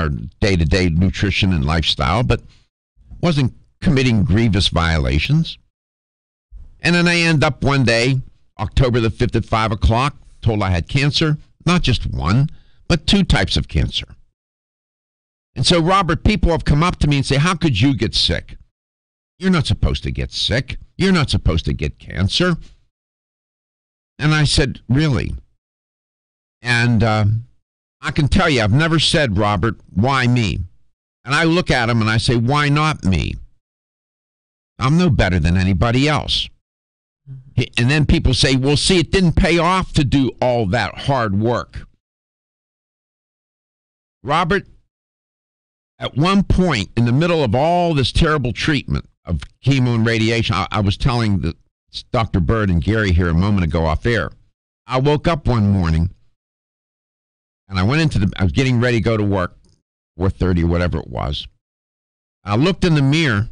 our day-to-day nutrition and lifestyle, but wasn't committing grievous violations. And then I end up one day, October the 5th at 5 o'clock, told I had cancer, not just one, but 2 types of cancer. And so, Robert, people have come up to me and say, how could you get sick? You're not supposed to get sick. You're not supposed to get cancer. And I said, really? And I can tell you, I've never said, Robert, why me? And I look at him and I say, why not me? I'm no better than anybody else. And then people say, well, see, it didn't pay off to do all that hard work. Robert, at one point in the middle of all this terrible treatment of chemo and radiation, I was telling Dr. Byrd and Gary here a moment ago off air. I woke up one morning and I was getting ready to go to work, 4:30 or whatever it was. I looked in the mirror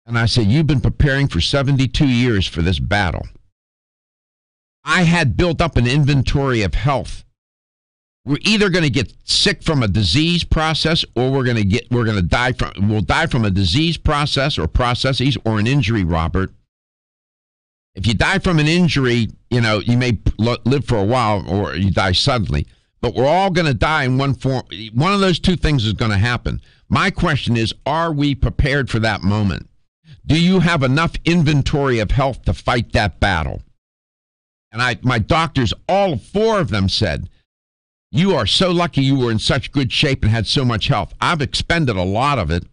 and I said, you've been preparing for 72 years for this battle. I had built up an inventory of health. We're either going to get sick from a disease process or we'll die from a disease process or processes or an injury, Robert. If you die from an injury, you may live for a while or you die suddenly, but we're all going to die in one form. One of those 2 things is going to happen. My question is, are we prepared for that moment? Do you have enough inventory of health to fight that battle? And my doctors, all 4 of them said, you are so lucky you were in such good shape and had so much health. I've expended a lot of it.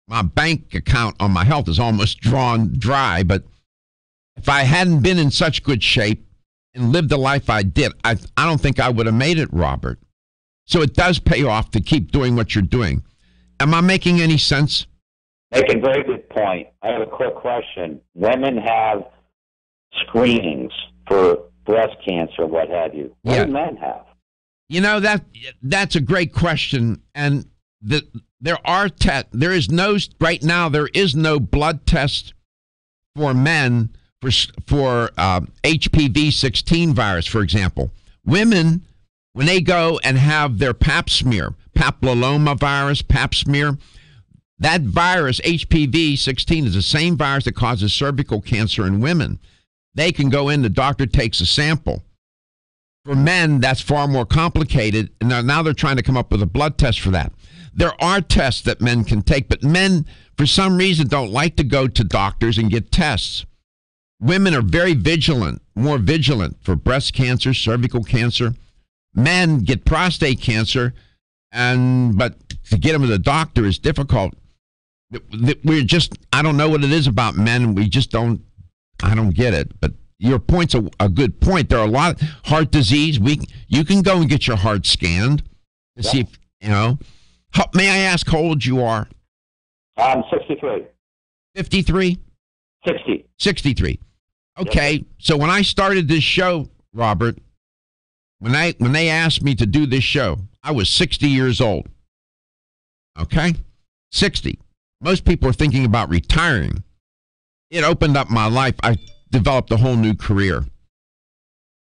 My bank account on my health is almost drawn dry, but if I hadn't been in such good shape and lived the life I did, I don't think I would have made it, Robert. So it does pay off to keep doing what you're doing. Am I making any sense? Make a very good point. I have a quick question. Women have screenings for breast cancer, what have you. What do men have? That's a great question. And there are right now there is no blood test for men for HPV-16 virus, for example. Women, when they go and have their pap smear, papilloma virus, pap smear, that virus, HPV-16, is the same virus that causes cervical cancer in women. They can go in, the doctor takes a sample. For men, that's far more complicated, and now they're trying to come up with a blood test for that. There are tests that men can take, but men, for some reason, don't like to go to doctors and get tests. Women are very vigilant, more vigilant for breast cancer, cervical cancer. Men get prostate cancer, but to get them to the doctor is difficult. I don't know what it is about men. I don't get it. But your point's a good point. There are a lot of heart disease. You can go and get your heart scanned to see if, may I ask how old you are? I'm 63. 53? 60. 63. Okay. Yep. So when I started this show, Robert, when they asked me to do this show, I was 60 years old. Okay? 60. Most people are thinking about retiring. It opened up my life. I developed a whole new career.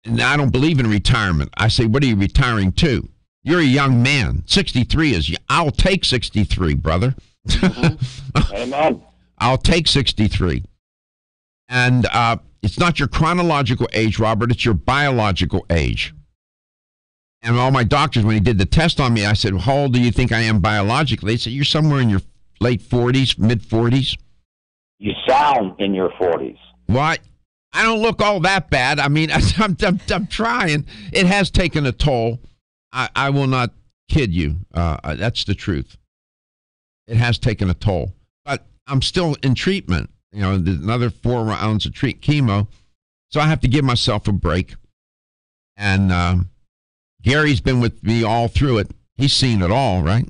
And I don't believe in retirement. I say, what are you retiring to? You're a young man. 63 is, I'll take 63, brother. Mm-hmm. Amen. I'll take 63. And it's not your chronological age, Robert. It's your biological age. And all my doctors, when he did the test on me, I said, well, how old do you think I am biologically? They said, you're somewhere in your late 40s, mid 40s. You sound in your 40s. What? I don't look all that bad. I mean, I'm trying. It has taken a toll. I will not kid you. That's the truth. It has taken a toll. But I'm still in treatment. There's another 4 rounds of chemo. So I have to give myself a break. And Gary's been with me all through it. He's seen it all, right?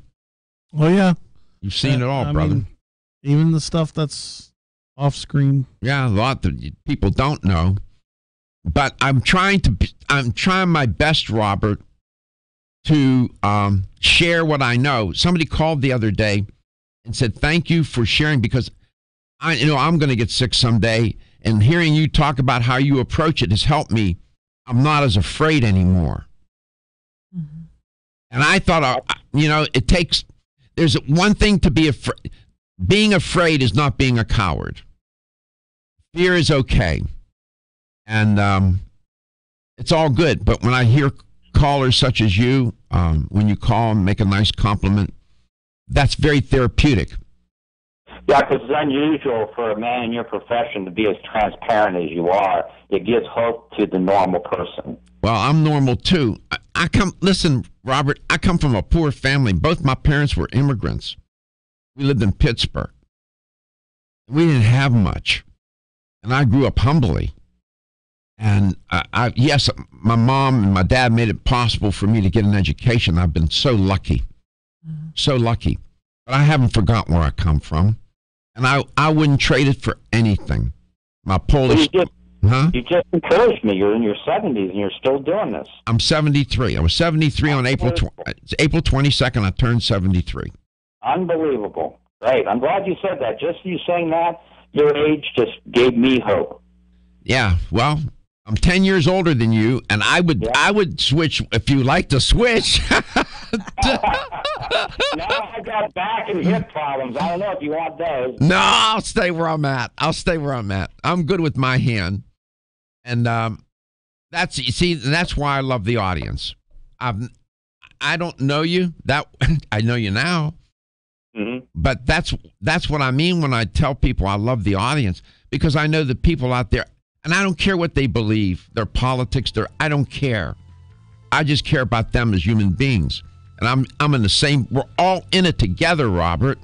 Oh, yeah. You've seen it all, brother. Even the stuff that's off screen. Yeah, a lot that people don't know. But I'm trying my best, Robert, to share what I know. Somebody called the other day and said, thank you for sharing, because I'm going to get sick someday, and hearing you talk about how you approach it has helped me. I'm not as afraid anymore. Mm-hmm. And I thought, it takes, there's one thing to be afraid. Being afraid is not being a coward. Fear is okay. And it's all good. But when I hear callers such as you, when you call and make a nice compliment, that's very therapeutic. Yeah, because it's unusual for a man in your profession to be as transparent as you are. It gives hope to the normal person. Well, I'm normal too. Listen, Robert, I come from a poor family. Both my parents were immigrants. We lived in Pittsburgh. We didn't have much. And I grew up humbly. And yes, my mom and my dad made it possible for me to get an education. I've been so lucky. So lucky. But I haven't forgotten where I come from. And I wouldn't trade it for anything. My Polish... You just encouraged me. You're in your 70s and you're still doing this. I'm 73. I was 73 on April 22nd. I turned 73. Unbelievable. Great. I'm glad you said that. Just you saying that, your age just gave me hope. Yeah. Well, I'm 10 years older than you, and I would switch if you like to switch. Now I got back and hip problems. I don't know if you want those. No, I'll stay where I'm at. I'm good with my hand. And that's why I love the audience. I don't know you. I know you now. Mm-hmm. But that's what I mean when I tell people I love the audience, because I know the people out there, and I don't care what they believe, their politics, I don't care. I just care about them as human beings. And I'm in the same, we're all in it together, Robert.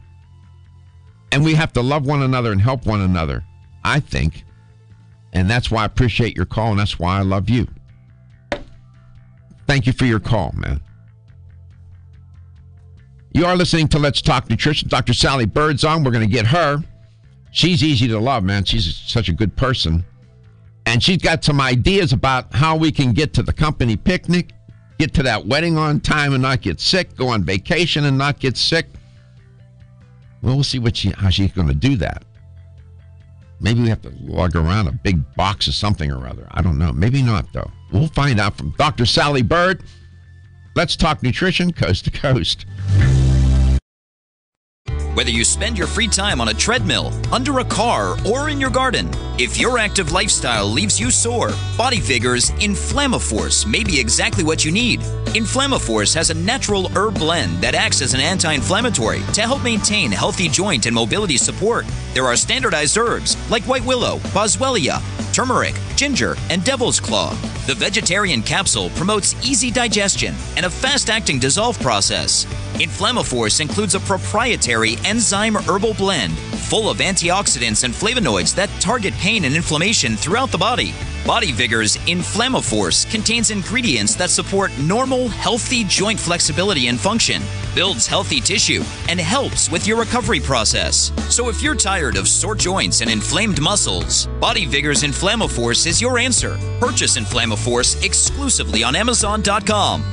And we have to love one another and help one another, I think. And that's why I appreciate your call, and that's why I love you. Thank you for your call, man. You are listening to Let's Talk Nutrition. Dr. Sally Byrd's on. We're going to get her. She's easy to love, man. She's such a good person. And she's got some ideas about how we can get to the company picnic, get to that wedding on time and not get sick, go on vacation and not get sick. Well, we'll see how she's going to do that. Maybe we have to lug around a big box of something or other. I don't know. Maybe not, though. We'll find out from Dr. Sally Byrd. Let's talk nutrition coast to coast. Whether you spend your free time on a treadmill, under a car, or in your garden, if your active lifestyle leaves you sore, Body Vigor's Inflammaforce may be exactly what you need. Inflammaforce has a natural herb blend that acts as an anti-inflammatory to help maintain healthy joint and mobility support. There are standardized herbs like white willow, boswellia, turmeric, ginger, and devil's claw. The vegetarian capsule promotes easy digestion and a fast-acting dissolve process. Inflammaforce includes a proprietary enzyme herbal blend full of antioxidants and flavonoids that target pain and inflammation throughout the body. Body Vigor's Inflammaforce contains ingredients that support normal, healthy joint flexibility and function, builds healthy tissue, and helps with your recovery process. So if you're tired of sore joints and inflamed muscles, Body Vigor's Inflammaforce is your answer. Purchase Inflammaforce exclusively on Amazon.com.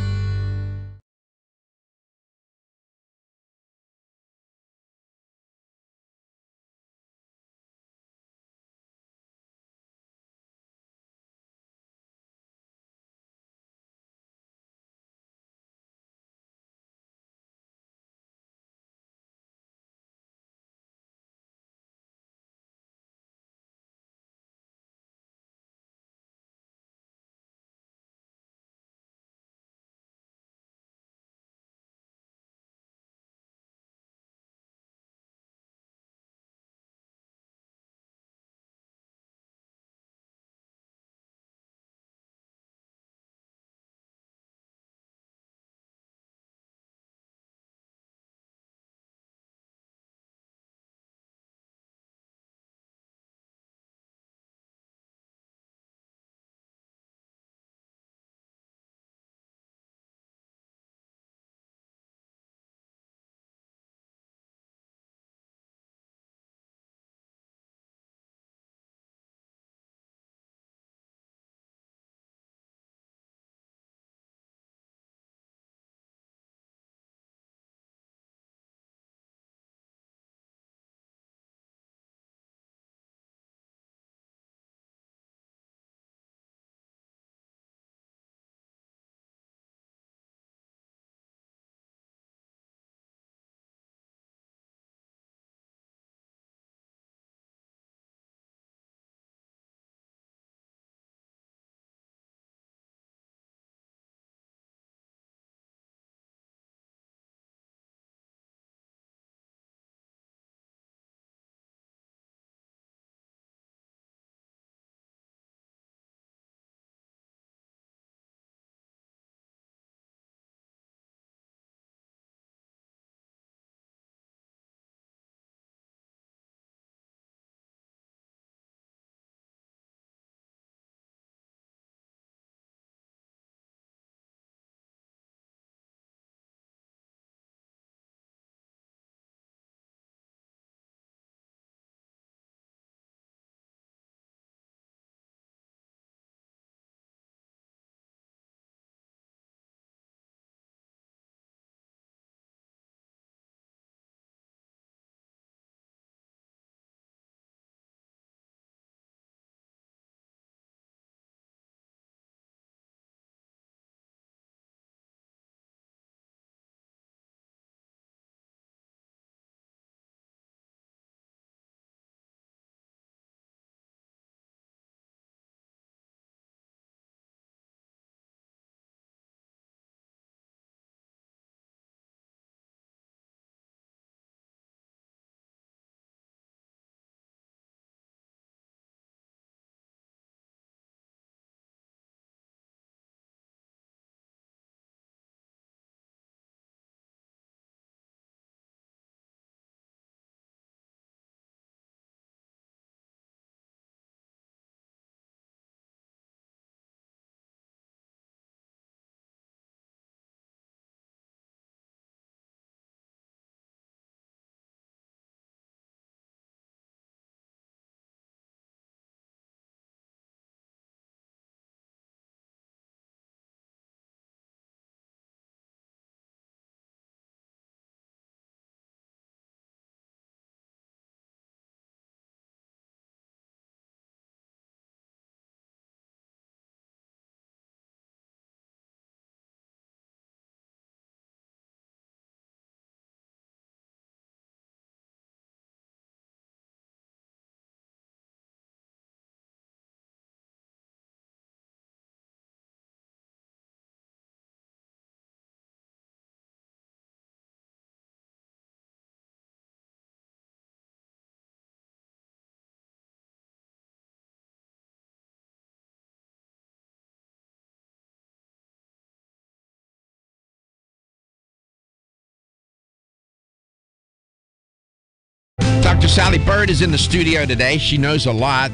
Dr. Sally Byrd is in the studio today. She knows a lot.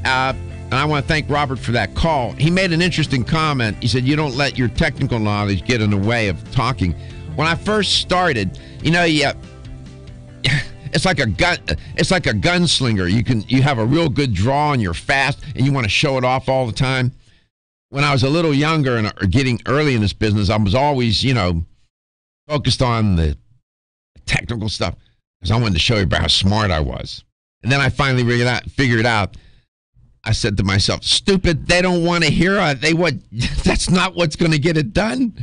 And I want to thank Robert for that call. He made an interesting comment. He said, you don't let your technical knowledge get in the way of talking. When I first started, it's like a gun. It's like a gunslinger. You have a real good draw and you're fast and you want to show it off all the time. When I was a little younger and getting early in this business, I was always, focused on the technical stuff because I wanted to show you about how smart I was. And then I finally figured out. I said to myself, stupid, they don't want to hear it. That's not what's going to get it done.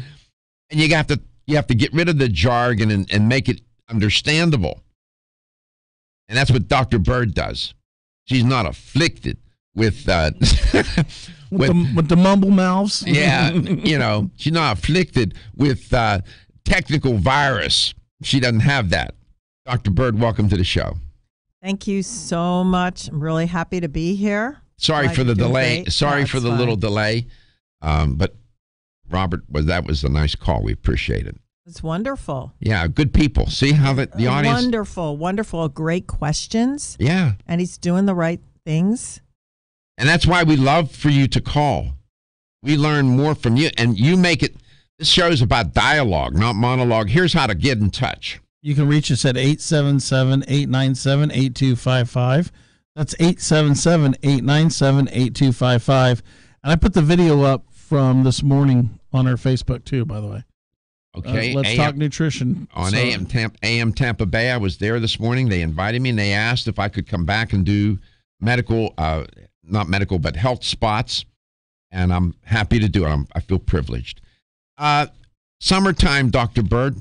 And you have to get rid of the jargon and make it understandable. And that's what Dr. Byrd does. She's not afflicted with with the mumble mouths. Yeah, she's not afflicted with technical virus. She doesn't have that. Dr. Byrd, welcome to the show. Thank you so much. I'm really happy to be here. Sorry for the delay. Sorry for the little delay. But Robert, that was a nice call. We appreciate it. It's wonderful. Yeah, good people. See how the audience... Wonderful. Great questions. Yeah. And he's doing the right things. And that's why we love for you to call. We learn more from you. And you make it... This show's about dialogue, not monologue. Here's how to get in touch. You can reach us at 877-897-8255. That's 877-897-8255. And I put the video up from this morning on our Facebook, too, by the way. Okay. Let's Talk Nutrition. On AM Tampa Bay, I was there this morning. They invited me, and they asked if I could come back and do medical, not medical, but health spots. And I'm happy to do it. I feel privileged. Summertime, Dr. Byrd.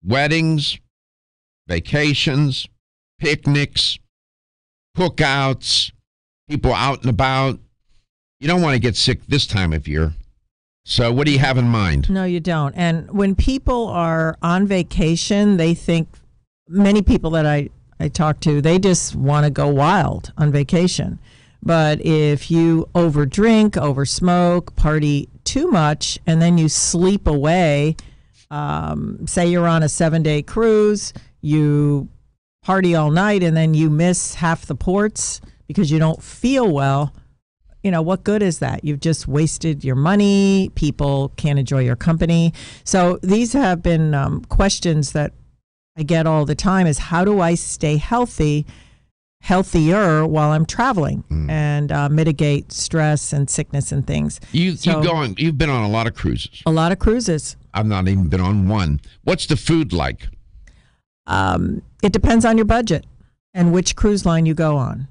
Weddings, vacations, picnics, cookouts, people out and about. You don't want to get sick this time of year. So what do you have in mind? No, you don't. And when people are on vacation, they think, many people that I talk to, they just want to go wild on vacation. But if you overdrink, oversmoke, party too much, and then you sleep away, say you're on a 7-day cruise, you party all night, and then you miss half the ports because you don't feel well, what good is that? You've just wasted your money. People can't enjoy your company. So these have been questions that I get all the time is how do I stay healthier while I'm traveling and mitigate stress and sickness and things. You've been on a lot of cruises. A lot of cruises. I've not even been on one. What's the food like? It depends on your budget and which cruise line you go on.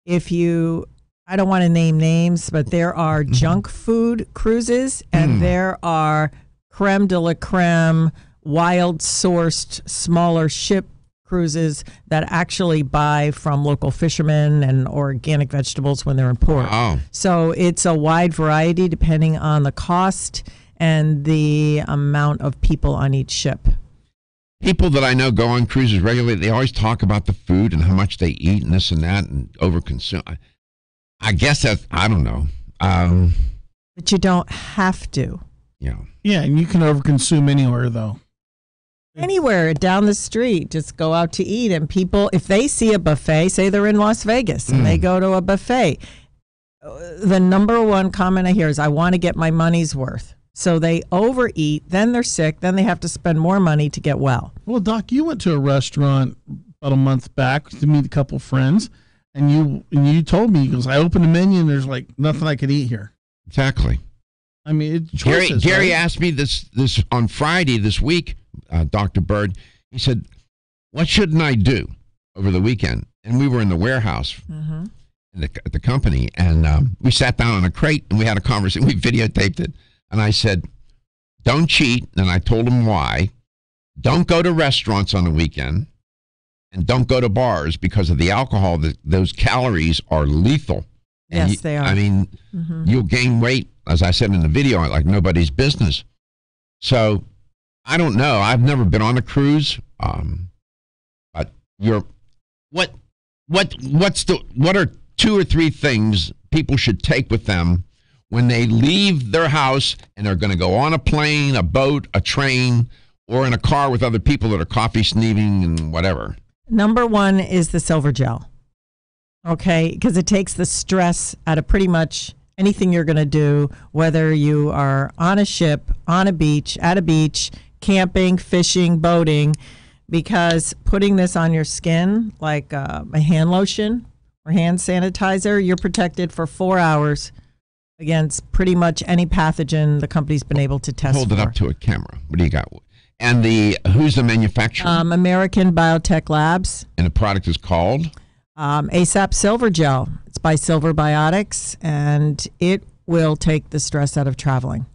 I don't want to name names, but there are junk food cruises and there are creme de la creme, wild sourced, smaller ship cruises that actually buy from local fishermen and organic vegetables when they're in port. Wow. So it's a wide variety depending on the cost and the amount of people on each ship. People that I know go on cruises regularly, they always talk about the food and how much they eat and this and that and overconsume. I guess that's, I don't know. But you don't have to. Yeah. Yeah, and you can overconsume anywhere, though. Anywhere down the street, just go out to eat. And people, if they see a buffet, say they're in Las Vegas and they go to a buffet, the number one comment I hear is, I want to get my money's worth. So they overeat, then they're sick, then they have to spend more money to get well. Well, Doc, you went to a restaurant about a month back to meet a couple friends, and you told me, I opened the menu and there's like nothing I could eat here. Exactly. I mean, it's choices, Gary right? asked me this on Friday this week, Dr. Byrd. He said, what shouldn't I do over the weekend? And we were in the warehouse at the company, and we sat down on a crate and we had a conversation. We videotaped it. And I said, don't cheat. And I told him why. Don't go to restaurants on the weekend. And don't go to bars because of the alcohol. Those calories are lethal. And yes, they are. I mean, you'll gain weight, as I said in the video, like nobody's business. So I don't know. I've never been on a cruise. But what are 2 or 3 things people should take with them when they leave their house and they're going to go on a plane, a boat, a train, or in a car with other people that are coffee sneezing and whatever? Number one is the silver gel. Okay, because it takes the stress out of pretty much anything you're going to do, whether you are on a ship, on a beach, at a beach, camping, fishing, boating, because putting this on your skin like a hand lotion or hand sanitizer, you're protected for 4 hours against pretty much any pathogen the company's been able to test Hold for. it up to a camera. What do you got? And who's the manufacturer? American Biotech Labs. And the product is called? ASAP Silver Gel. It's by Silver Biotics, and it will take the stress out of traveling.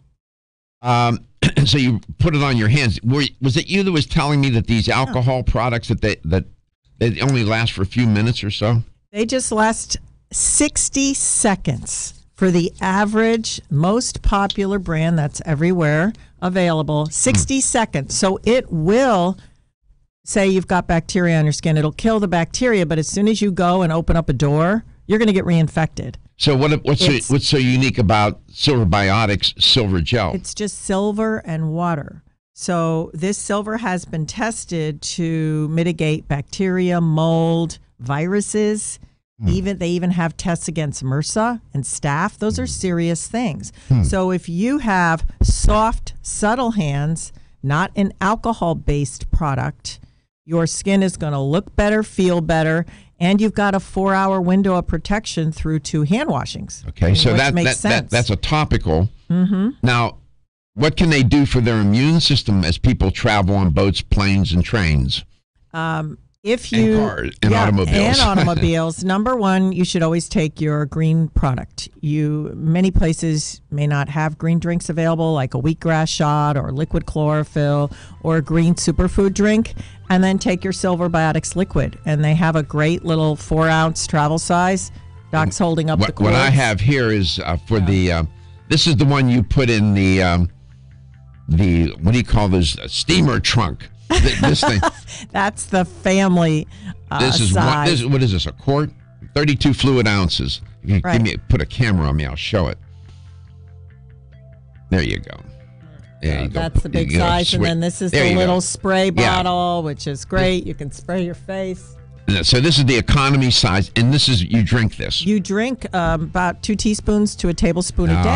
So you put it on your hands. Was it you that was telling me that these alcohol products that they only last for a few minutes or so? They just last 60 seconds for the average, most popular brand that's everywhere available. 60 seconds. So it will say you've got bacteria on your skin. It'll kill the bacteria, but as soon as you go and open up a door, you're going to get reinfected. So what's so unique about Silver Biotics Silver Gel? It's just silver and water. So this silver has been tested to mitigate bacteria, mold, viruses. They even have tests against MRSA and staph. Those are serious things. So if you have soft, subtle hands, not an alcohol-based product, your skin is going to look better, feel better, and you've got a 4-hour window of protection through 2 hand washings. Okay, so that's a topical. Mm-hmm. Now, what can they do for their immune system as people travel on boats, planes, and trains? And cars and automobiles. And automobiles. Number one, you should always take your green product. Many places may not have green drinks available, like a wheatgrass shot or liquid chlorophyll or a green superfood drink. And then take your Silver Biotics liquid. And they have a great little 4-ounce travel size. Doc's holding up the quotes. What I have here is for this is the one you put in the what do you call this, steamer trunk. This thing. That's the family size. What is this, a quart? 32 fluid ounces. If you put a camera on me, I'll show it. There you go. There you go. That's the big size. And then this is the little spray bottle, which is great. You can spray your face. So this is the economy size, and this is, you drink this. You drink about 2 teaspoons to a tablespoon a day.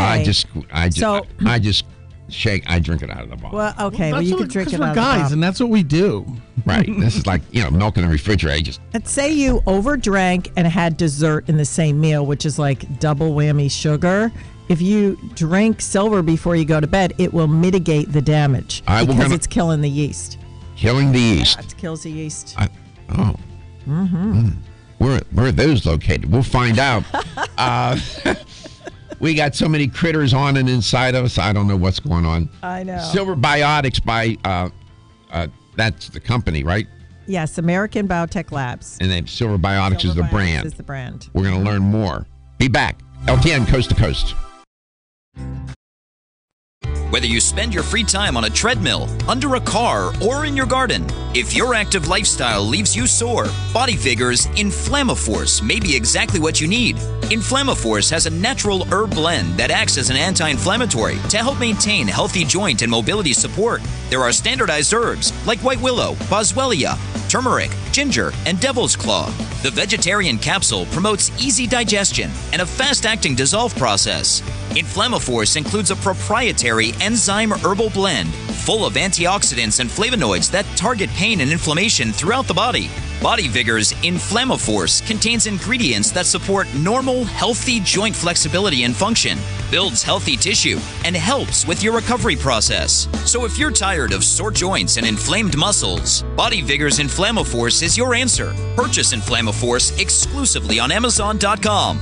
I drink it out of the bottle. Well, okay. Well, you can drink it out of the bottle. bottle. Guys, and that's what we do. Right. This is like, milk in the refrigerator. Let's say you overdrank and had dessert in the same meal, which is like double whammy sugar. If you drink silver before you go to bed, it will mitigate the damage because it's killing the yeast. Killing the yeast. Yeah, it kills the yeast. Where are those located? We'll find out. We got so many critters on and inside of us. I don't know what's going on. I know. Silver Biotics by that's the company, right? Yes, American Biotech Labs. And then Silver Biotics is the brand. Is the brand. We're going to learn more. Be back. LTN Coast to Coast. Whether you spend your free time on a treadmill, under a car, or in your garden, if your active lifestyle leaves you sore, Body Vigor's Inflammaforce may be exactly what you need. Inflammaforce has a natural herb blend that acts as an anti-inflammatory to help maintain healthy joint and mobility support. There are standardized herbs like white willow, boswellia, turmeric, ginger, and devil's claw. The vegetarian capsule promotes easy digestion and a fast-acting dissolve process. Inflammaforce includes a proprietary enzyme herbal blend full of antioxidants and flavonoids that target pain and inflammation throughout the body. Body Vigor's Inflammaforce contains ingredients that support normal, healthy joint flexibility and function, builds healthy tissue, and helps with your recovery process. So if you're tired of sore joints and inflamed muscles, Body Vigor's Inflammaforce is your answer. Purchase Inflammaforce exclusively on Amazon.com.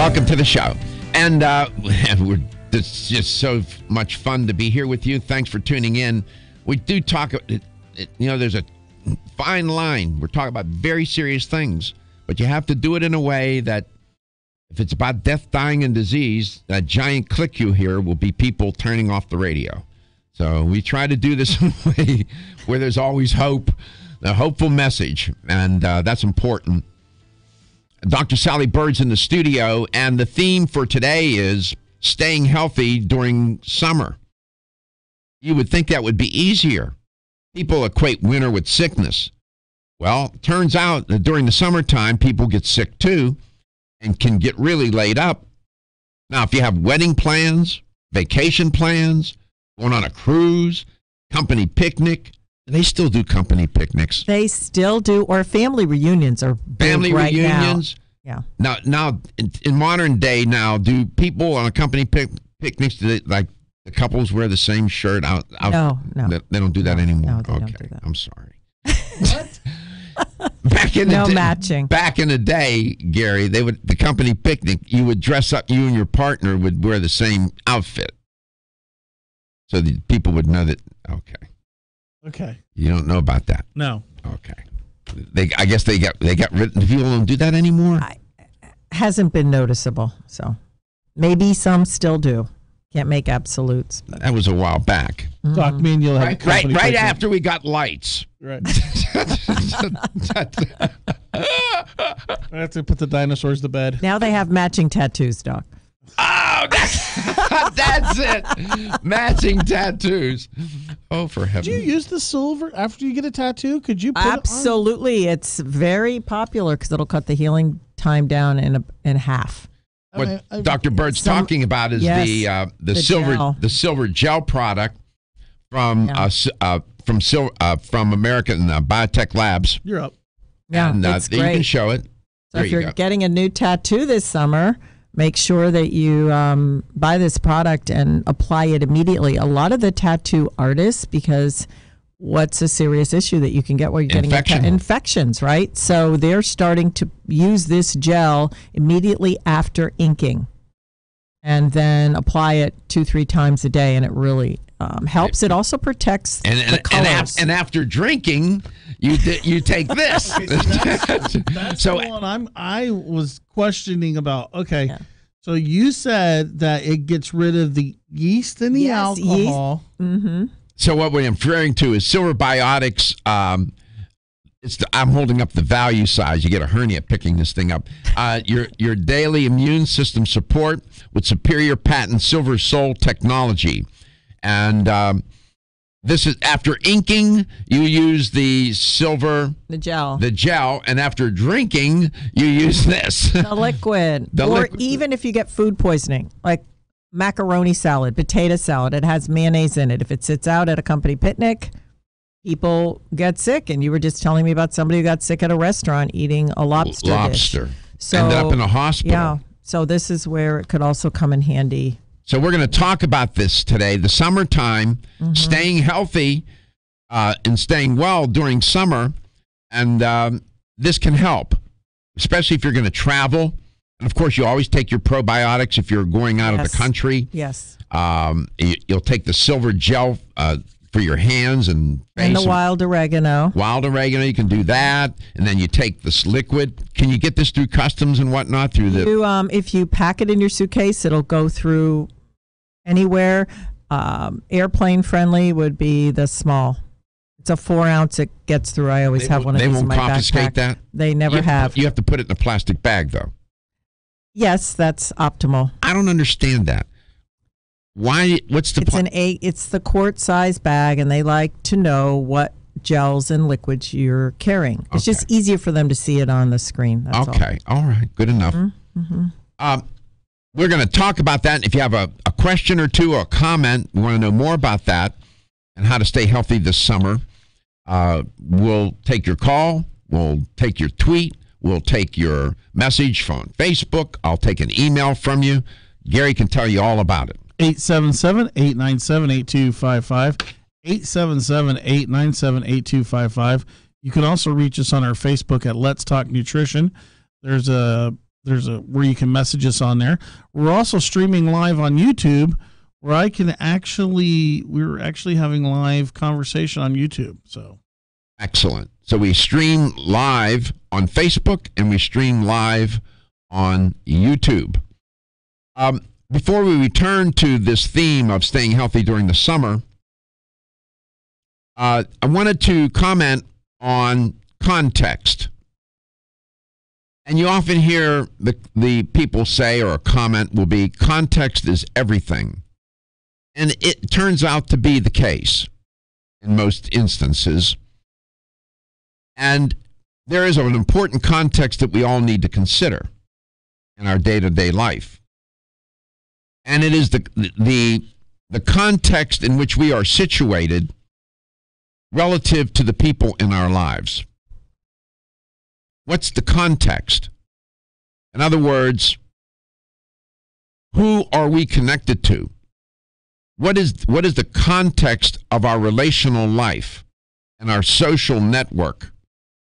Welcome to the show. And it's just so much fun to be here with you. Thanks for tuning in. We do talk, there's a fine line. We're talking about very serious things, but you have to do it in a way that if it's about death, dying, and disease, that giant click you hear will be people turning off the radio. So we try to do this in a way where there's always hope, a hopeful message, and that's important. Dr. Sally Byrd's in the studio, and the theme for today is staying healthy during summer. You would think that would be easier. People equate winter with sickness. Well, it turns out that during the summertime, people get sick too and can get really laid up. Now, if you have wedding plans, vacation plans, going on a cruise, company picnic, they still do company picnics. They still do, or family reunions are big family right reunions. Now. Yeah. Now, in modern day now, do people on a company picnics, do they, like the couples wear the same shirt out? No. They don't do that anymore. No, they don't do that. I'm sorry. What? Matching. Back in the day, Gary, the company picnic, you would dress up, you and your partner would wear the same outfit. So the people would know that, Okay. You don't know about that? No. Okay. I guess they got rid of, people don't do that anymore? Hasn't been noticeable, so maybe some still do. Can't make absolutes. That was a while back. Mm-hmm. Doc, me and you'll have a company right picnic. after we got lights. Right. I have to put the dinosaurs to bed. Now they have matching tattoos, Doc. Oh, that's it. Matching tattoos. Oh, for heaven. Do you use the silver after you get a tattoo? Could you put Absolutely. It's very popular because it'll cut the healing time down in half. What Dr. Byrd's talking about is the silver gel product from American Biotech Labs. You're up. Yeah, and, it's great. You can show it. So if you're getting a new tattoo this summer, make sure that you buy this product and apply it immediately. A lot of the tattoo artists, because what's a serious issue that you can get while you're getting infections, right? So they're starting to use this gel immediately after inking and then apply it 2-3 times a day, and it really helps. It also protects the colors. And after drinking, you take this. That's the one I was questioning about. Okay, yeah. So you said that it gets rid of the yeast in the alcohol. Mm-hmm. So what we're referring to is Silver Biotics. I'm holding up the value size. You get a hernia picking this thing up. Your daily immune system support with superior patent Silver Sol technology. And this is after inking, you use the gel, and after drinking, you use this. The liquid. Even if you get food poisoning, like macaroni salad, potato salad, it has mayonnaise in it. If it sits out at a company picnic, people get sick. And you were just telling me about somebody who got sick at a restaurant eating a lobster dish. So, ended up in a hospital. Yeah. So this is where it could also come in handy. So we're going to talk about this today, the summertime, staying healthy and staying well during summer. And this can help, especially if you're going to travel. And, of course, you always take your probiotics if you're going out of the country. Yes. You'll take the silver gel for your hands and face. And the wild oregano. Wild oregano, you can do that. And then you take this liquid. Can you get this through customs and whatnot? If you pack it in your suitcase, it'll go through anywhere. Airplane friendly would be the small. It's a 4-ounce. It gets through. I always have one of these in my backpack. They won't confiscate that? They never have. You have to put it in a plastic bag, though. Yes, that's optimal. I don't understand that. Why? What's the point? It's the quart size bag, and they like to know what gels and liquids you're carrying. It's just easier for them to see it on the screen. That's all right, good enough. We're going to talk about that. If you have a question or two or a comment, we want to know more about that and how to stay healthy this summer. We'll take your call. We'll take your tweet. We'll take your message from Facebook. I'll take an email from you. Gary can tell you all about it. 877-897-8255. 877-897-8255. You can also reach us on our Facebook at Let's Talk Nutrition. There's a where you can message us on there. We're also streaming live on YouTube, where we're actually having live conversation on YouTube. So excellent. So we stream live on Facebook and we stream live on YouTube. Before we return to this theme of staying healthy during the summer, I wanted to comment on context. And you often hear the people say, or a comment will be, context is everything. And it turns out to be the case in most instances. And there is an important context that we all need to consider in our day-to-day life. And it is the context in which we are situated relative to the people in our lives. What's the context? In other words, who are we connected to? What is the context of our relational life and our social network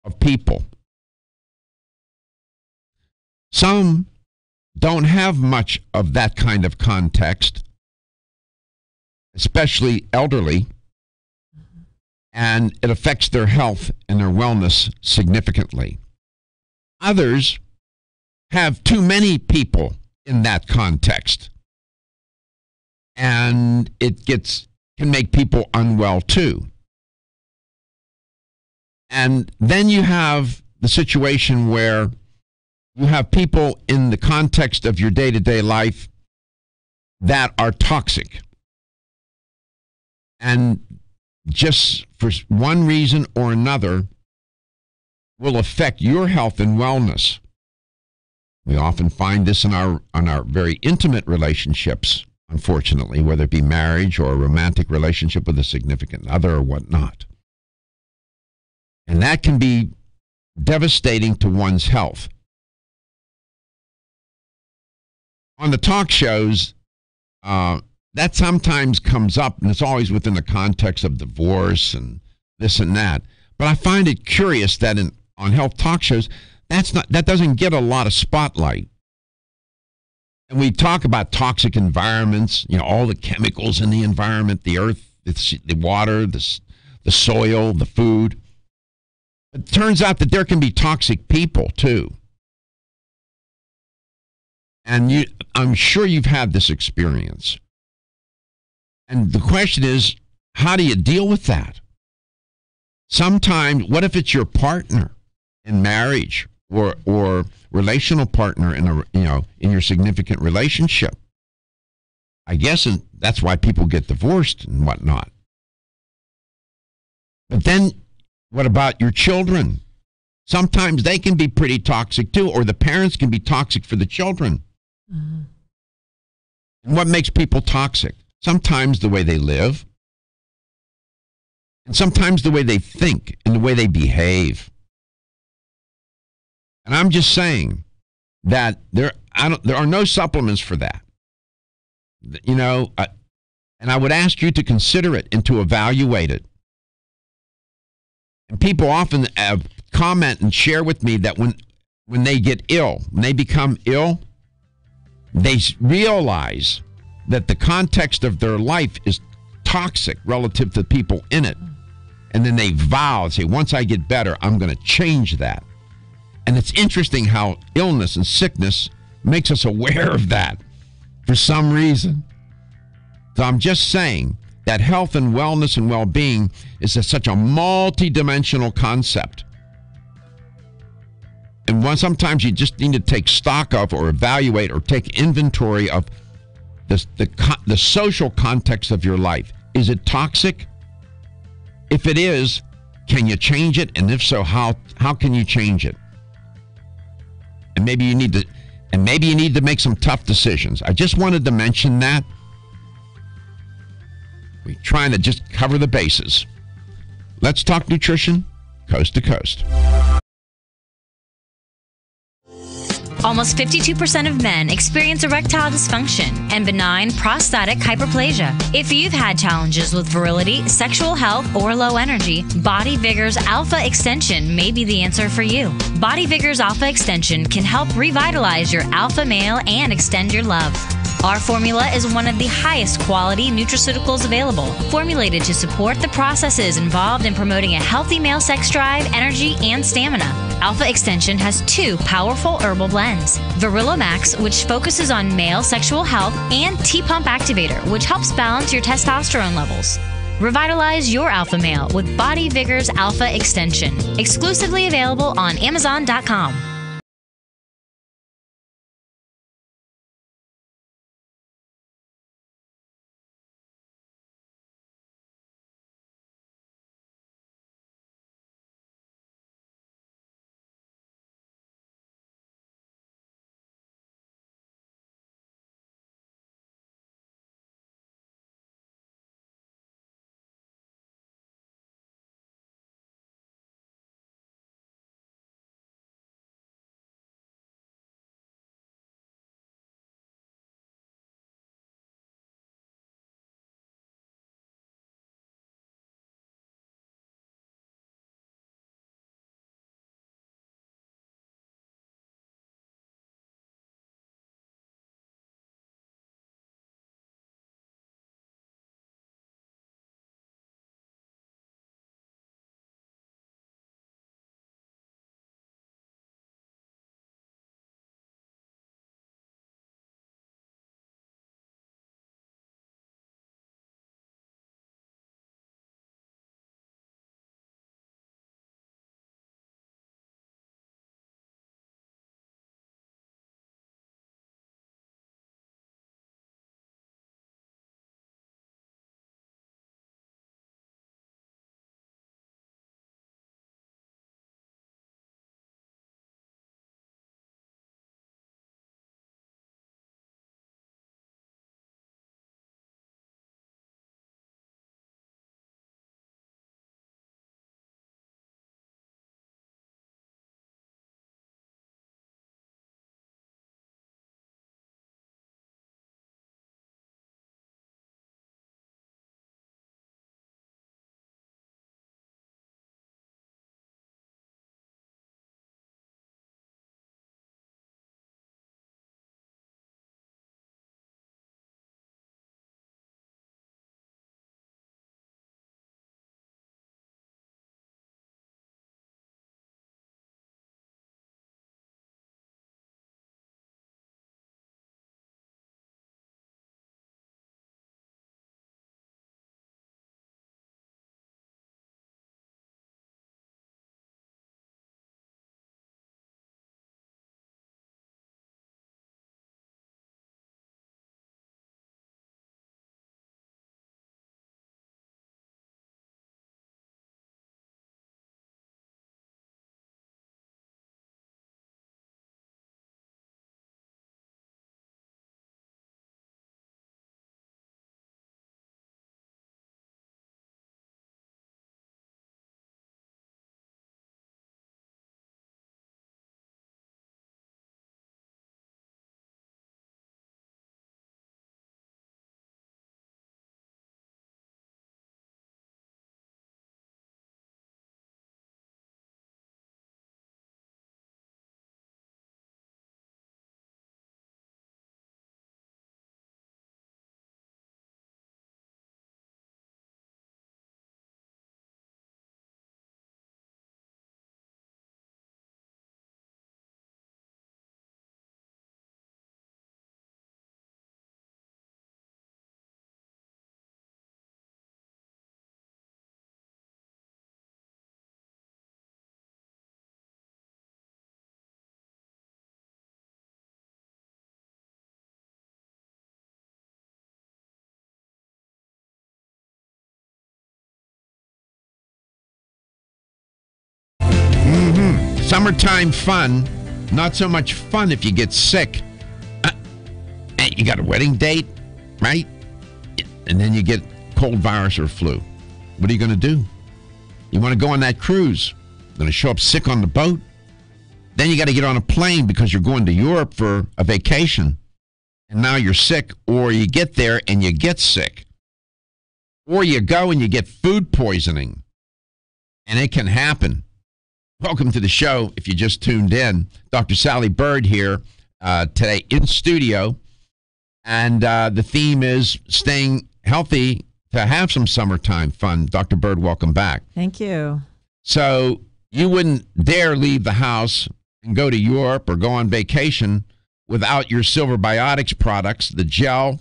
of people? Some don't have much of that kind of context, especially elderly, and it affects their health and their wellness significantly. Others have too many people in that context, and it can make people unwell too. And then you have the situation where you have people in the context of your day-to-day life that are toxic. And just for one reason or another will affect your health and wellness. We often find this in our very intimate relationships, unfortunately, whether it be marriage or a romantic relationship with a significant other or whatnot. And that can be devastating to one's health. On the talk shows, that sometimes comes up, and it's always within the context of divorce and this and that. But I find it curious that on health talk shows, that doesn't get a lot of spotlight. And we talk about toxic environments, all the chemicals in the environment, the earth, the water, the soil, the food. It turns out that there can be toxic people too. And I'm sure you've had this experience. And the question is, how do you deal with that? Sometimes, what if it's your partner in marriage or relational partner in your significant relationship? I guess that's why people get divorced and whatnot. But then, what about your children? Sometimes they can be pretty toxic too, or the parents can be toxic for the children. Mm-hmm. And what makes people toxic? Sometimes the way they live, and sometimes the way they think and the way they behave. And I'm just saying that there are no supplements for that. And I would ask you to consider it and to evaluate it. And people often comment and share with me that when they get ill, when they become ill, they realize that the context of their life is toxic relative to the people in it. And then they vow and say, once I get better, I'm going to change that. And it's interesting how illness and sickness makes us aware of that for some reason. So I'm just saying that health and wellness and well-being is such a multi-dimensional concept. And sometimes you just need to take stock of or evaluate or take inventory of the social context of your life. Is it toxic? If it is, can you change it? And if so, how can you change it? And maybe you need to make some tough decisions. I just wanted to mention that. We're trying to just cover the bases. Let's talk nutrition, coast to coast. Almost 52% of men experience erectile dysfunction and benign prostatic hyperplasia. If you've had challenges with virility, sexual health, or low energy, Body Vigor's Alpha Extension may be the answer for you. Body Vigor's Alpha Extension can help revitalize your alpha male and extend your love. Our formula is one of the highest quality nutraceuticals available, formulated to support the processes involved in promoting a healthy male sex drive, energy, and stamina. Alpha Extension has 2 powerful herbal blends, Virilo Max, which focuses on male sexual health, and T-Pump Activator, which helps balance your testosterone levels. Revitalize your alpha male with Body Vigor's Alpha Extension, exclusively available on Amazon.com. Summertime fun, not so much fun if you get sick. You got a wedding date, right? And then you get cold virus or flu. What are you going to do? You want to go on that cruise? Going to show up sick on the boat? Then you got to get on a plane because you're going to Europe for a vacation. And now you're sick, or you get there and you get sick. Or you go and you get food poisoning. And it can happen. Welcome to the show. If you just tuned in, Dr. Sally Byrd here today in studio. And the theme is staying healthy to have some summertime fun. Dr. Byrd, welcome back. Thank you. So you wouldn't dare leave the house and go to Europe or go on vacation without your Silver Biotics products, the gel,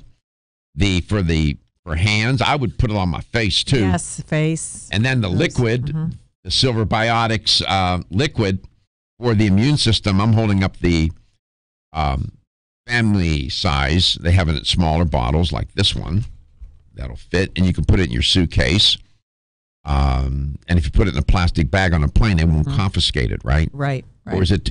for hands. I would put it on my face too. Yes, face. And then the liquid, the Silver Biotics liquid for the immune system. I'm holding up the family size. They have it in smaller bottles like this one. That'll fit, and you can put it in your suitcase. And if you put it in a plastic bag on a plane, they won't confiscate it, right? Right. Or is it?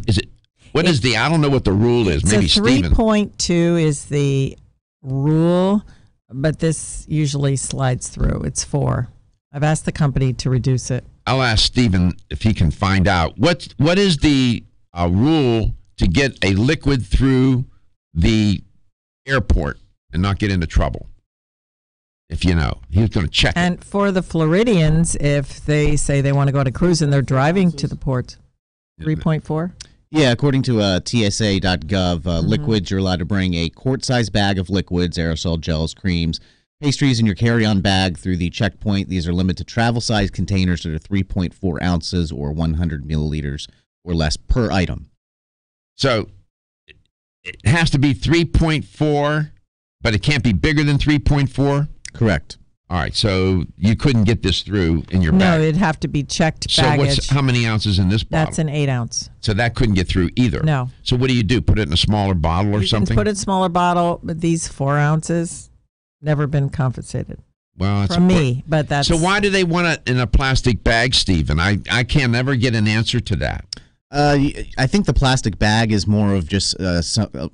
What is the? I don't know what the rule is. Maybe Stephen. 3.2 is the rule, but this usually slides through. It's 4. I've asked the company to reduce it. I'll ask Stephen if he can find out what is the rule to get a liquid through the airport and not get into trouble. If you know, he's going to check. And for the Floridians, if they say they want to go on a cruise and they're driving to the port, 3.4. Yeah, according to TSA.gov, liquids, you're allowed to bring a quart-sized bag of liquids, aerosol, gels, creams, pastries in your carry-on bag through the checkpoint. These are limited to travel-sized containers that are 3.4 ounces or 100 milliliters or less per item. So it has to be 3.4, but it can't be bigger than 3.4? Correct. All right, so you couldn't get this through in your bag. No, it'd have to be checked baggage. So how many ounces in this bottle? That's an 8 ounce. So that couldn't get through either? No. So what do? Put it in a smaller bottle or something? You can put it in a smaller bottle, but these 4 ounces, never been confiscated. Well, from me, but that's... So why do they want it in a plastic bag, Stephen? I can never get an answer to that. I think the plastic bag is more of just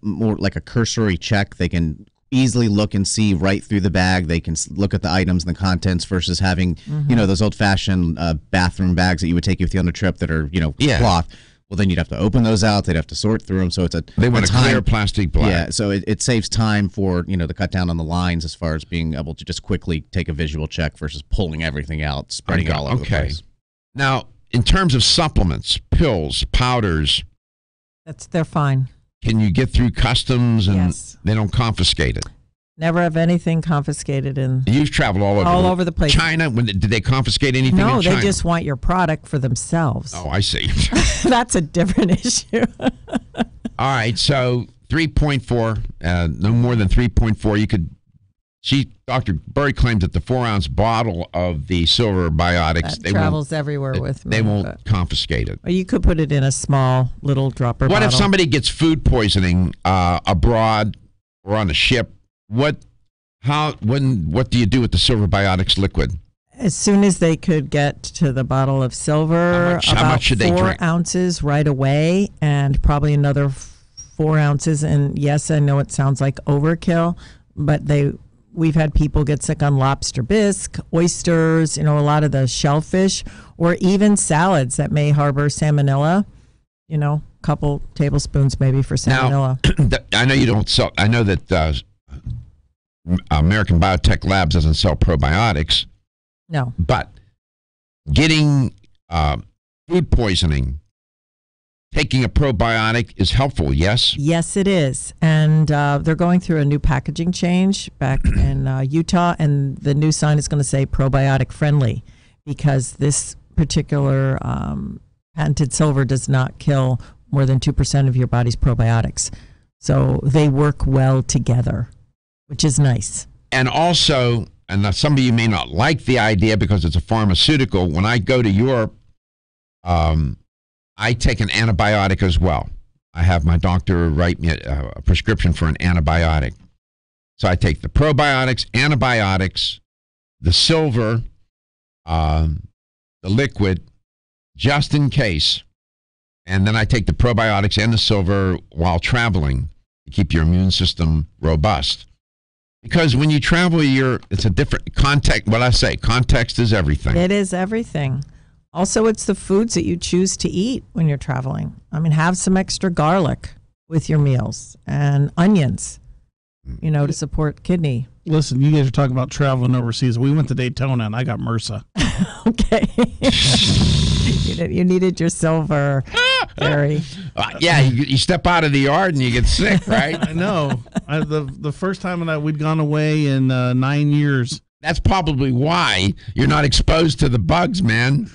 more like a cursory check. They can easily look and see right through the bag. They can look at the items and the contents versus having, those old-fashioned bathroom bags that you would take with you on a trip that are, cloth. Well, then you'd have to open those out. They'd have to sort through them. So they want a clear plastic bag. Yeah, so it saves time for, to cut down on the lines as far as being able to just quickly take a visual check versus pulling everything out, spreading it all over the place. Now, in terms of supplements, pills, powders, they're fine. Can you get through customs and yes. They don't confiscate it? Never have anything confiscated in. You've traveled all over the place. China, did they confiscate anything in China? No, they just want your product for themselves. Oh, I see. That's a different issue. All right, so 3.4, no more than 3.4. You could. Dr. Byrd claims that the 4-ounce bottle of the Silver Biotics travels everywhere with me. They won't confiscate it. Or you could put it in a small little dropper bottle. What if somebody gets food poisoning abroad or on a ship? What do you do with the Silver Biotics liquid? As soon as they could get to the bottle of silver, how much should they drink? 4 ounces right away, and probably another 4 ounces. And yes, I know it sounds like overkill, but we've had people get sick on lobster bisque, oysters, a lot of the shellfish, or even salads that may harbor salmonella. A couple tablespoons maybe for salmonella. Now, I know you don't sell. I know that American Biotech Labs doesn't sell probiotics. No. But getting food poisoning, taking a probiotic is helpful, yes? Yes, it is. And they're going through a new packaging change back in Utah, and the new sign is going to say probiotic friendly because this particular patented silver does not kill more than 2% of your body's probiotics. So they work well together, which is nice. And also, and some of you may not like the idea because it's a pharmaceutical, when I go to Europe, I take an antibiotic as well. I have my doctor write me a prescription for an antibiotic. So I take the probiotics, antibiotics, the silver, the liquid, just in case. And then I take the probiotics and the silver while traveling to keep your immune system robust. Because when you travel, it's a different context. What I say, context is everything. It is everything. Also, it's the foods that you choose to eat when you're traveling. I mean, have some extra garlic with your meals and onions, to support kidney. Listen, you guys are talking about traveling overseas. We went to Daytona and I got MRSA. Okay. You needed your silver, Gary. Yeah, you step out of the yard and you get sick, right? I know. The first time we'd gone away in 9 years. That's probably why you're not exposed to the bugs, man.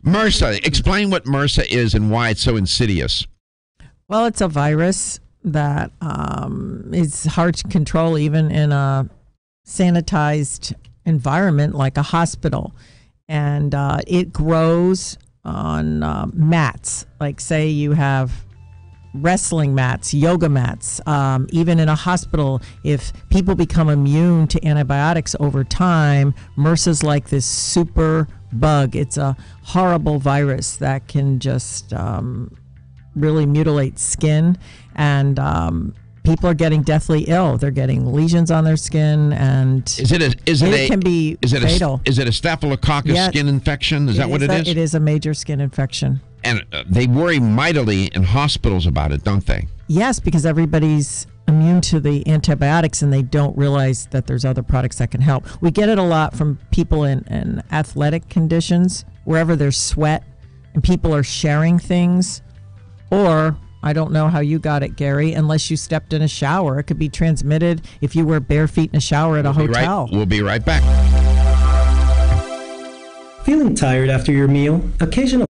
MRSA. Explain what MRSA is and why it's so insidious. Well, it's a virus that is hard to control even in a sanitized environment like a hospital. And it grows on mats. Like, say you have wrestling mats, yoga mats. Even in a hospital, if people become immune to antibiotics over time, MRSA's like this super bug. It's a horrible virus that can just really mutilate skin, and people are getting deathly ill. They're getting lesions on their skin, and it can be fatal. Is it a staphylococcus skin infection? Is that what it is? It is a major skin infection. And they worry mightily in hospitals about it, don't they? Yes, because everybody's immune to the antibiotics and they don't realize that there's other products that can help. We get it a lot from people in athletic conditions, wherever there's sweat and people are sharing things. Or, I don't know how you got it, Gary, unless you stepped in a shower. It could be transmitted if you were bare feet in a shower at a hotel. We'll be right back. Feeling tired after your meal? Occasional.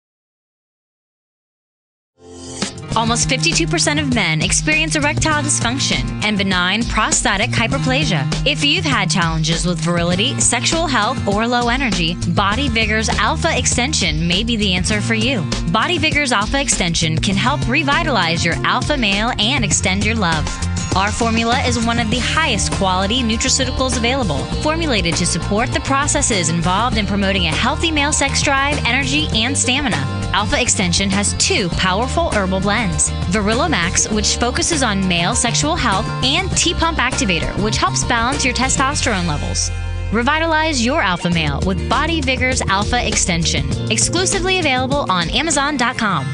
Almost 52% of men experience erectile dysfunction and benign prostatic hyperplasia. If you've had challenges with virility, sexual health, or low energy, Body Vigor's Alpha Extension may be the answer for you. Body Vigor's Alpha Extension can help revitalize your alpha male and extend your love. Our formula is one of the highest quality nutraceuticals available, formulated to support the processes involved in promoting a healthy male sex drive, energy, and stamina. Alpha Extension has 2 powerful herbal blends, Virilomax, which focuses on male sexual health, and T-Pump Activator, which helps balance your testosterone levels. Revitalize your alpha male with Body Vigor's Alpha Extension, exclusively available on Amazon.com.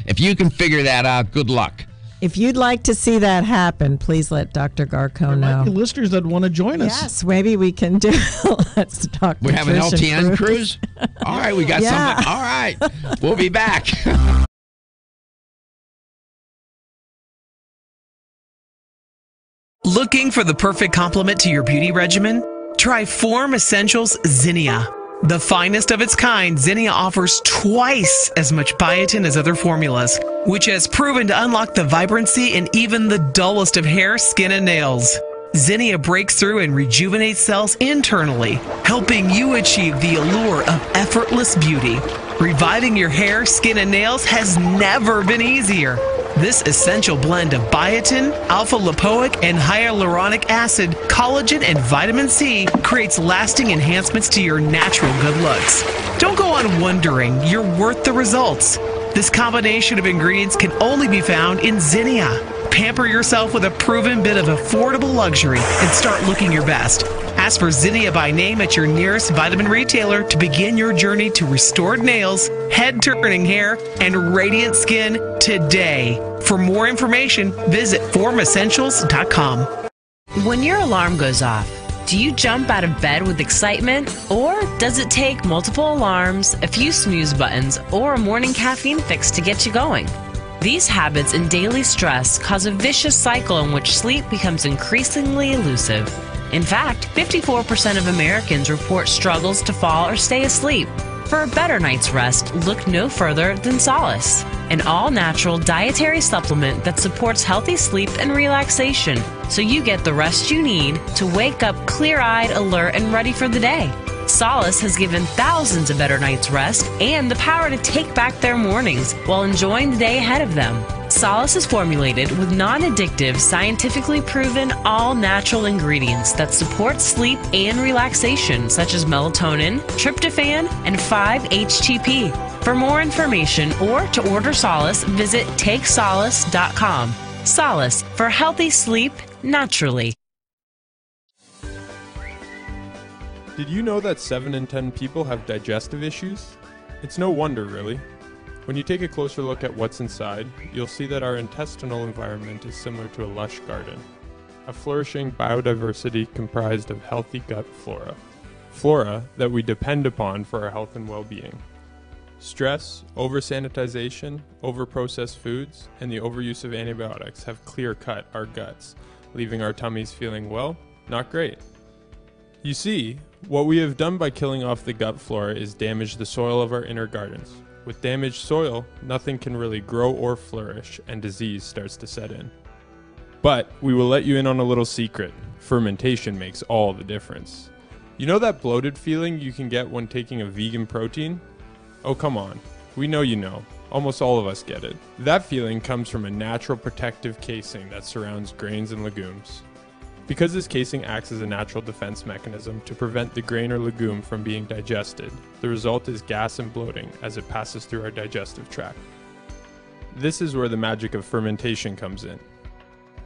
if you can figure that out, good luck. If you'd like to see that happen, please let Dr. Garko There know. might be listeners that want to join us. Yes, maybe we can do. Let's talk. We have an nutrition LTN cruise? All right, we got something. All right, we'll be back. Looking for the perfect complement to your beauty regimen? Try Form Essentials Zinnia. The finest of its kind, Zinnia offers twice as much biotin as other formulas, which has proven to unlock the vibrancy in even the dullest of hair, skin, and nails. Zinnia breaks through and rejuvenates cells internally, helping you achieve the allure of effortless beauty. Reviving your hair, skin, and nails has never been easier. This essential blend of biotin, alpha-lipoic, and hyaluronic acid, collagen, and vitamin C creates lasting enhancements to your natural good looks. Don't go on wondering. You're worth the results. This combination of ingredients can only be found in Zinnia. Pamper yourself with a proven bit of affordable luxury and start looking your best. Ask for Zinnia by name at your nearest vitamin retailer to begin your journey to restored nails, head-turning hair, and radiant skin today. For more information, visit formessentials.com. When your alarm goes off, do you jump out of bed with excitement? Or does it take multiple alarms, a few snooze buttons, or a morning caffeine fix to get you going? These habits and daily stress cause a vicious cycle in which sleep becomes increasingly elusive. In fact, 54% of Americans report struggles to fall or stay asleep. For a better night's rest, look no further than Solace, an all-natural dietary supplement that supports healthy sleep and relaxation, so you get the rest you need to wake up clear-eyed, alert, and ready for the day. Solace has given thousands a better night's rest and the power to take back their mornings while enjoying the day ahead of them. Solace is formulated with non-addictive, scientifically proven, all-natural ingredients that support sleep and relaxation, such as melatonin, tryptophan, and 5-HTP. For more information or to order Solace, visit takesolace.com. Solace for healthy sleep naturally. Did you know that 7 in 10 people have digestive issues? It's no wonder, really. When you take a closer look at what's inside, you'll see that our intestinal environment is similar to a lush garden, a flourishing biodiversity comprised of healthy gut flora. Flora that we depend upon for our health and well-being. Stress, over-sanitization, over-processed foods, and the overuse of antibiotics have clear-cut our guts, leaving our tummies feeling, well, not great. You see, what we have done by killing off the gut flora is damage the soil of our inner gardens. With damaged soil, nothing can really grow or flourish, and disease starts to set in. But we will let you in on a little secret. Fermentation makes all the difference. You know that bloated feeling you can get when taking a vegan protein? Oh, come on. We know you know. Almost all of us get it. That feeling comes from a natural protective casing that surrounds grains and legumes. Because this casing acts as a natural defense mechanism to prevent the grain or legume from being digested, the result is gas and bloating as it passes through our digestive tract. This is where the magic of fermentation comes in.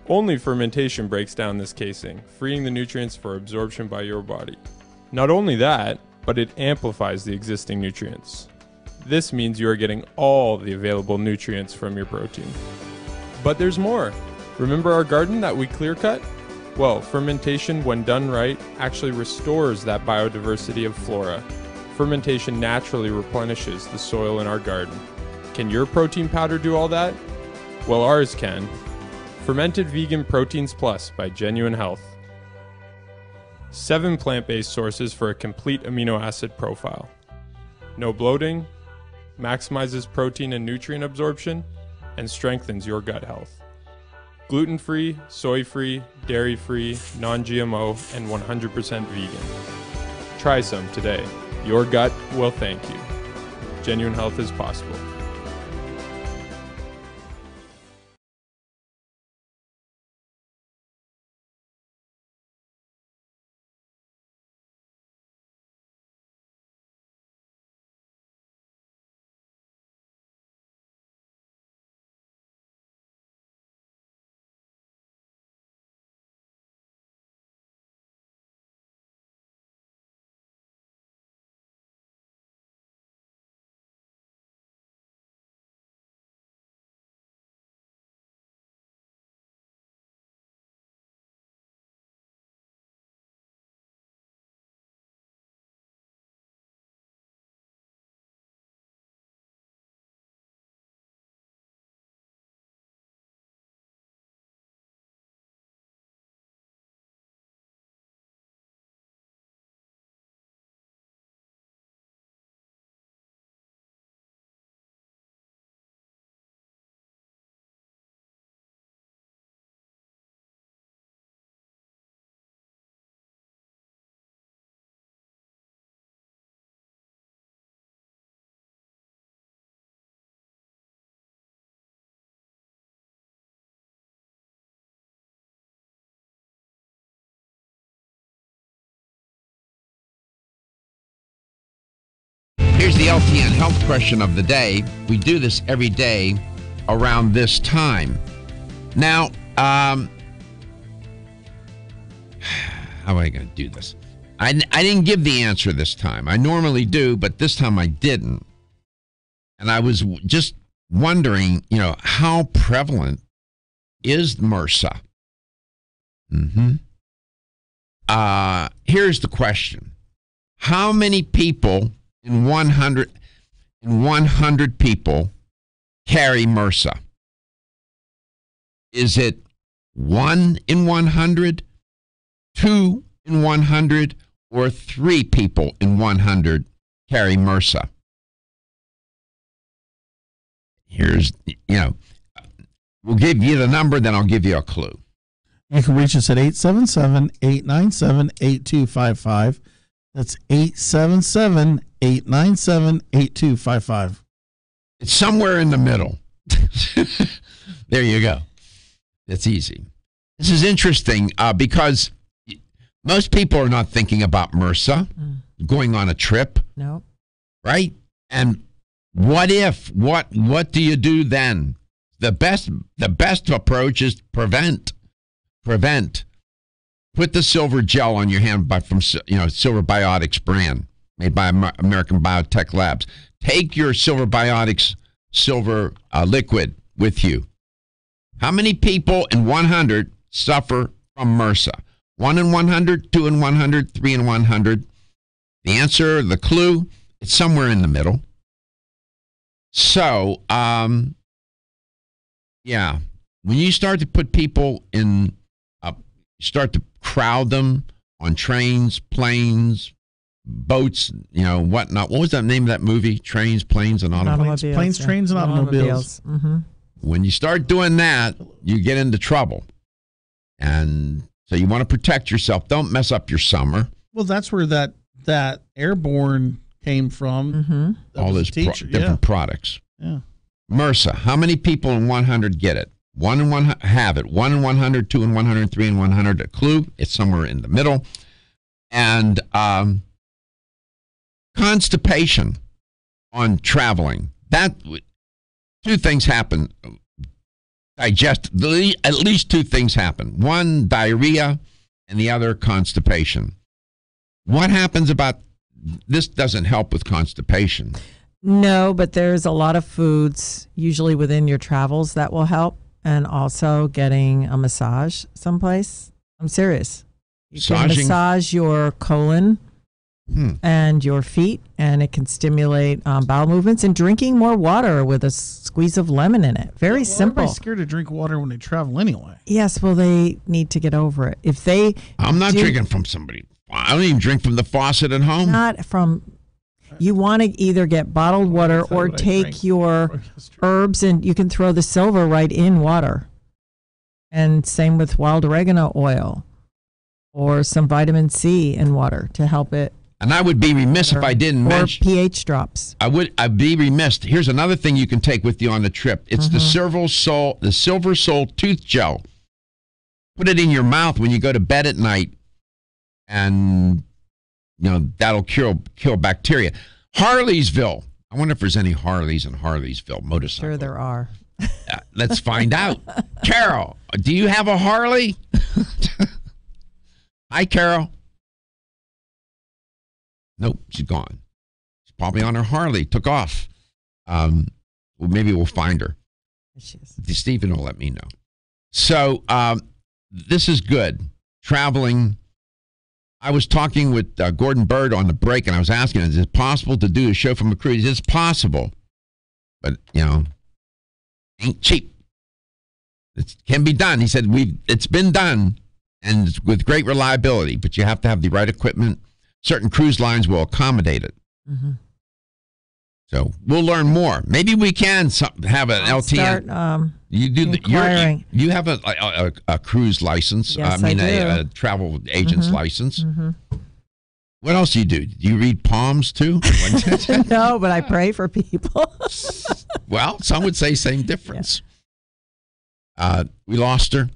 Only fermentation breaks down this casing, freeing the nutrients for absorption by your body. Not only that, but it amplifies the existing nutrients. This means you are getting all the available nutrients from your protein. But there's more. Remember our garden that we clear cut? Well, fermentation, when done right, actually restores that biodiversity of flora. Fermentation naturally replenishes the soil in our garden. Can your protein powder do all that? Well, ours can. Fermented Vegan Proteins Plus by Genuine Health. 7 plant-based sources for a complete amino acid profile. No bloating, maximizes protein and nutrient absorption, and strengthens your gut health. Gluten-free, soy-free, dairy-free, non-GMO, and 100% vegan. Try some today. Your gut will thank you. Genuine Health is possible. Here's the LTN health question of the day. We do this every day around this time. Now, how am I going to do this? I didn't give the answer this time. I normally do, but this time I didn't. And I was just wondering, how prevalent is MRSA? Here's the question. How many people in 100 people carry MRSA? Is it 1 in 100, 2 in 100, or 3 people in 100 carry MRSA? Here's, we'll give you the number, then I'll give you a clue. You can reach us at 877-897-8255. That's 877-897-8255. It's somewhere in the middle. There you go. That's easy. This is interesting because most people are not thinking about MRSA, going on a trip. No. Right? And what if? What do you do then? The best approach is prevent. Put the silver gel on your hand from Silver Biotics brand, made by American Biotech Labs. Take your Silver Biotics silver liquid with you. How many people in 100 suffer from MRSA? 1 in 100, 2 in 100, 3 in 100. The answer, the clue, it's somewhere in the middle. So, when you start to put people in, start to crowd them on trains, planes, boats, whatnot. What was that name of that movie? Trains, planes, and automobiles. Planes, trains, and automobiles. Mm-hmm. When you start doing that, you get into trouble. And so you want to protect yourself. Don't mess up your summer. Well, that's where that airborne came from. Mm-hmm. All those different products. Yeah. MRSA. How many people in 100 get it? 1 in 100 have it. 1 in 100, 2 in 100, 3 in 100. A clue. It's somewhere in the middle. And constipation on traveling. Two things happen. At least 2 things happen. One, diarrhea, and the other, constipation. What happens about this? Doesn't help with constipation. No, but there's a lot of foods usually within your travels that will help, and also getting a massage someplace. I'm serious. You can massage your colon and your feet, and it can stimulate bowel movements, and drinking more water with a squeeze of lemon in it. Very simple. Everybody's scared to drink water when they travel anyway. Yes, well, they need to get over it. I'm not drinking from somebody. I don't even drink from the faucet at home. Not from. You want to either get bottled water or take your herbs, and you can throw the silver right in water. And same with wild oregano oil or some vitamin C in water to help it. And I would be remiss if I didn't mention. Or pH drops. I'd be remiss. Here's another thing you can take with you on the trip. It's the Silver Soul tooth gel. Put it in your mouth when you go to bed at night, and that'll kill bacteria. Harleysville. I wonder if there's any Harleys in Harleysville motorcycle. Sure there are. Let's find out. Carol, do you have a Harley? Hi, Carol. Nope, she's gone. She's probably on her Harley. Took off. Well, maybe we'll find her. She is. Stephen will let me know. So this is good. Traveling. I was talking with Gordon Byrd on the break, and I was asking him, is it possible to do a show from a cruise? It's possible. But, ain't cheap. It can be done. He said, it's been done, and it's with great reliability, but you have to have the right equipment. Certain cruise lines will accommodate it. Mm-hmm. So we'll learn more. Maybe we can have an LTN. You do you have a cruise license. Yes, I mean do. A travel agent's license. Mm-hmm. What else do? Do you read palms too? No, but I pray for people. Well, some would say same difference. Yeah. We lost her.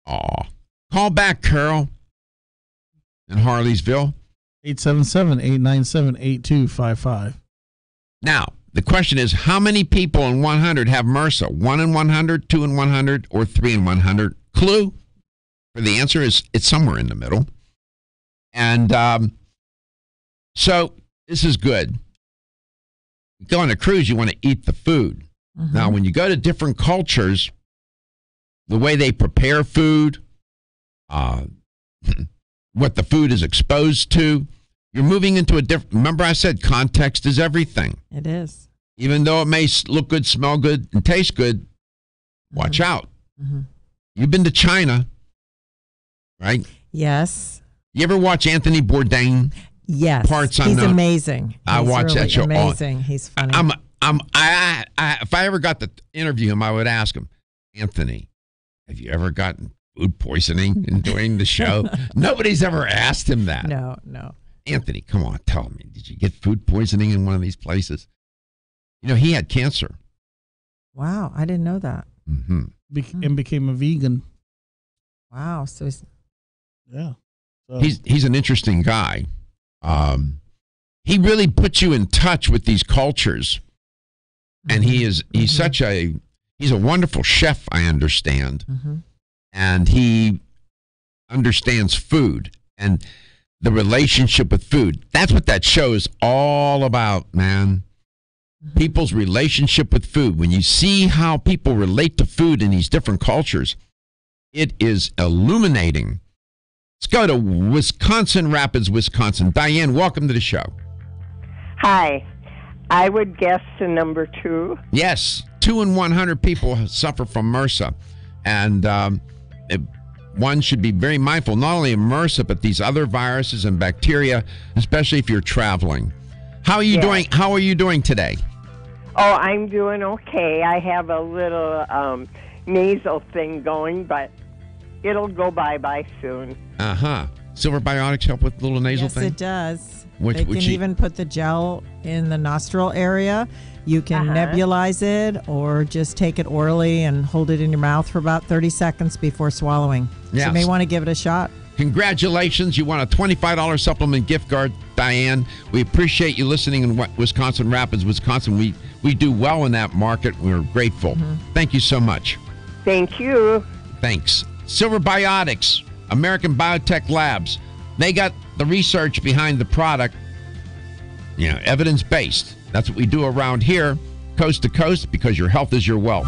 Aw. Call back, Carol, in Harleysville. 877-897-8255. Now, the question is, how many people in 100 have MRSA? 1 in 100, 2 in 100, or 3 in 100? Clue for the answer is it's somewhere in the middle. And so this is good. You go on a cruise, you want to eat the food. Mm-hmm. Now, when you go to different cultures, the way they prepare food, what the food is exposed to, you're moving into a different. Remember, I said context is everything. It is. Even though it may look good, smell good, and taste good, watch out. Mm-hmm. You've been to China, right? Yes. You ever watch Anthony Bourdain? Yes. He's amazing. I watch really that show. Amazing. He's funny. If I ever got to interview him, I would ask him, Anthony, have you ever gotten food poisoning in doing the show? Nobody's ever asked him that. No. Anthony, come on, tell me, did you get food poisoning in one of these places? You know, he had cancer. Wow, I didn't know that. Mm-hmm. And became a vegan. Wow, so yeah. So. He's an interesting guy. He really puts you in touch with these cultures, and he's a wonderful chef, I understand, and he understands food and the relationship with food. That's what that show is all about, man. People's relationship with food. When you see how people relate to food in these different cultures, it is illuminating. Let's go to Wisconsin Rapids, Wisconsin. Diane, welcome to the show. Hi. I would guess the number 2. Yes. 2 in 100 people suffer from MRSA. And one should be very mindful, not only of MRSA, but these other viruses and bacteria, especially if you're traveling. How are you doing? How are you doing today? Oh, I'm doing okay. I have a little nasal thing going, but it'll go bye-bye soon. Silver Biotics help with little nasal thing? Yes, it does. They can even put the gel in the nostril area. You can nebulize it or just take it orally and hold it in your mouth for about 30 seconds before swallowing. Yes. So you may want to give it a shot. Congratulations. You won a $25 supplement gift card, Diane. We appreciate you listening in Wisconsin Rapids, Wisconsin. We do well in that market. We're grateful. Thank you so much. Thank you. Thanks. Silver Biotics, American Biotech Labs. They got the research behind the product, evidence-based. That's what we do around here, coast to coast, because your health is your wealth.